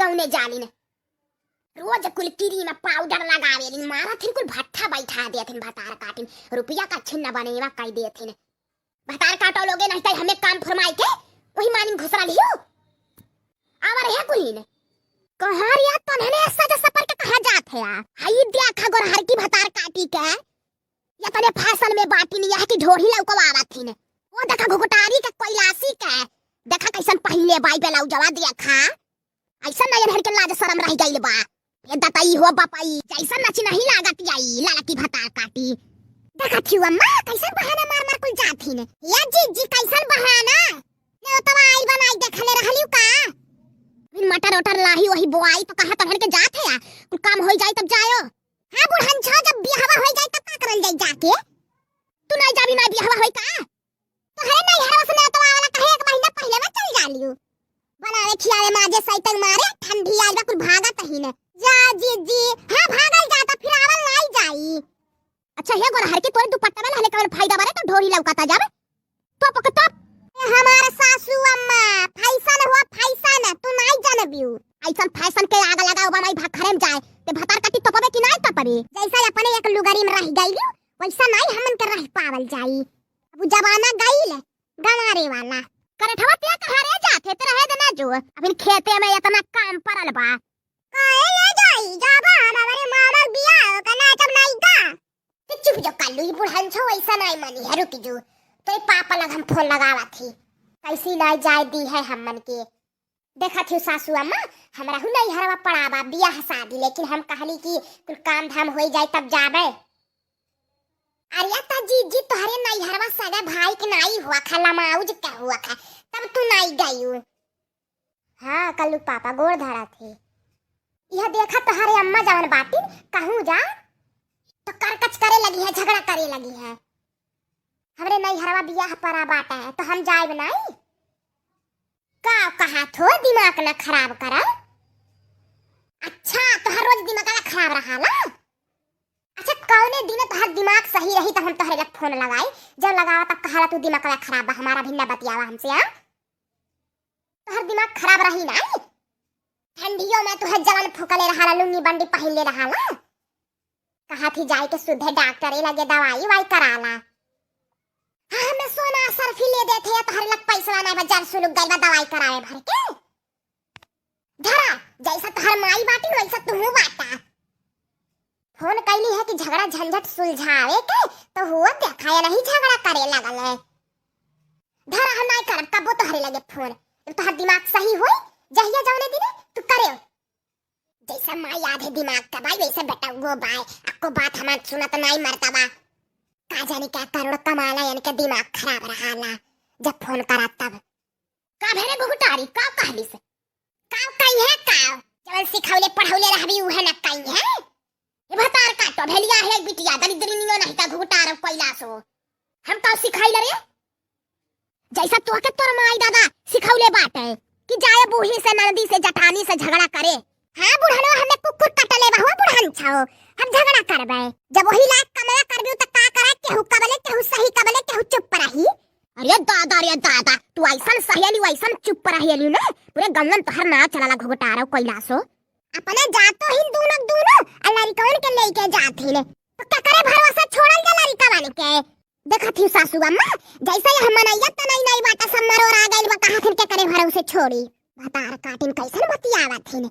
गौने जालिन रोज कुल क्रीम पाउडर लगावेलिन मारा थिन कुल भट्ठा बैठा देथिन भतार काटिन रुपया का छिन्न बनेवा कह देथिन भतार काटो लोगे नहीं तो हमें काम फरमाई के वही मानिन घुसरा लियो आवर है कुलीन कहर या तन्हने सजा सपर के कहा जात है हाई देखा गोर हर की भतार काटी के या तने फैशन में बाटी नहीं है कि ढोरी लौकवावा थिन वो देखा घुघटारी के कोइलासी के देखा कैसन पहले बाई बेलाउ जवा दिया खा ऐसा नयन हर के लाज शरम रह गइल बा ये दताई हो बापाई जैसा नची नहीं लागत आई लाला की भतार काटी देखा थी अम्मा कैसन बहाना मार मार कुल जाथी ने या जी कैसन बहाना ले तो आई बनाई देखले रहलिउ का बिन मटर ओटर लाही वही बोआई तो कहा तहन के जात है कुल काम होई जाए तब जायो हां बुढ़न छ जब बियाहवा होई जाए तब का करल जाए जाके तू नहीं जाबी ना बियाहवा होई का तो हरे नहीं हरवा से तो वाला कहे एक महीना पहले में चल जालियो बनावे खियावे माजे सैतंग मारे ठंडी आई बा कुल भागा तही ने जा जी हां भागल जाता फिर आवल नहीं जाई अच्छा हे गोर हर के तोरे दुपट्टा में हले कवन फायदा बारे तो ढोरी लौकाता जावे तो पकता हमार सासू अम्मा फैशन हुआ फैशन तू नहीं जानबियो ऐसा फैशन के आग लगाओ बनाई भाखरे में जाए ते भतार काटी तपबे कि नहीं तपबे जैसा अपने एक लुगारी में रह गइलियो वैसा नहीं हमन के रह पावल जाई अब जमाना गइल गंवारे वाला करठवा ते कहारे जाथे ते रहे देना जो अबन खेते में इतना काम परल बा काहे ले जाई जाबा हमारे मामा बियाह कना जब नहीं का चुप जो कल्लू ही बुढ़न छो वैसा नहीं मनी है रुकी जो तो पापा लग हम फोन लगावा थी कैसी लाई जाय दी है हमन के देखा थी सासू अम्मा हमरा हु नहीं हरवा पड़ावा बियाह शादी लेकिन हम कहली कि कुल काम धाम होई जाए तब जाबे अरे ता जी तोहरे नहीं हरवा सगा भाई के नहीं हुआ खला माउज का हुआ खा तब तू नहीं गईउ हां कल्लू पापा गोड़ धरा थे यह देखा तोहरे अम्मा जवन बाटी कहूं जा तो करकच करे लगी है झगड़ा करे लगी है हमरे नहीं हरवा बियाह परा बाटा है तो हम जाए बनाई का कहा थो दिमाग न खराब करा अच्छा तो हर रोज दिमाग ना खराब रहा ना अच्छा कौने दिन तो हर दिमाग सही रही तो हम तोहरे लग फोन लगाई जब लगावा तब कहाला तू दिमाग ना खराब बा हमारा भी ना बतियावा हमसे हां तो हर दिमाग खराब रही ना ठंडियों में तो हर जवान फुकले रहा लुंगी बंडी पहले रहा ना कहा थी जाए के सुधे डॉक्टर लगे दवाई वाई कराला हां मैं सोना सरफी ले देथे तो हर लग पैसा ना बाजार सुलुक गइल दवाई करावे भर के धरा जैसा तोहर माई बाटी वैसा तू बाटा फोन कैली है कि झगड़ा झंझट सुलझावे के तो हुआ देखाया नहीं झगड़ा करे लगल है धरा हम नहीं करब कबो तोहरे लगे फोन तो हर दिमाग सही होई जहिया जाने दिने तू करे जैसा माई आधे दिमाग का भाई वैसे बेटा वो बाय आपको बात हमार सुनत नहीं मरता बा का जाने क्या करोड़ कमाला यानी के दिमाग खराब रहाला जब फोन करा तब का भेरे गुगटारी का कहली से का कहीं है का जवन सिखौले पढ़ौले रहबी उहे न कहीं है ये भतार काटो भेलिया है बिटिया दरिद्रनियो नहीं का गुगटार कैलासो हम तो सिखाई रे जैसा तो के तोर माई दादा सिखौले बाटे कि जाए बूढ़ी से नंदी से जठानी से झगड़ा करे हां बुढ़नो हमें कुकुर कटले बहु बुढ़न छाओ हम झगड़ा करबे जब वही लाख कमा करबी त का करा केहू कबले केहू सही कबले केहू चुप रही अरे दादा तू ऐसन सहेली वैसन चुप रही ना पूरे गंगन तोहर ना चलाला घुघटारो कैलासो अपने जातो ही दोनों अल्लाह कौन के लेके जाथे ले तो क्या करे भरोसा छोड़ल जा लड़का वाले के देखा थी सासू अम्मा जैसे हम मनैया त नहीं बाटा सब मरोर आ गइल बा कहां के करे भरोसे छोड़ी भतार काटिन कैसन बतियावा थी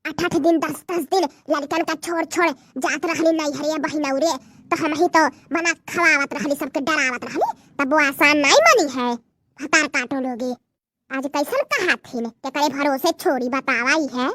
8 दिन 10 दिन लड़कन का छोड़ जात रहली नहीं हरिया बहिनौरे तो हम ही तो बना खवावत रहली सबके डरावत रहली तब वो आसान नहीं बनी है भतार काटो लोगे आज कैसन कहा थी ने के करे भरोसे छोड़ी बतावा ही है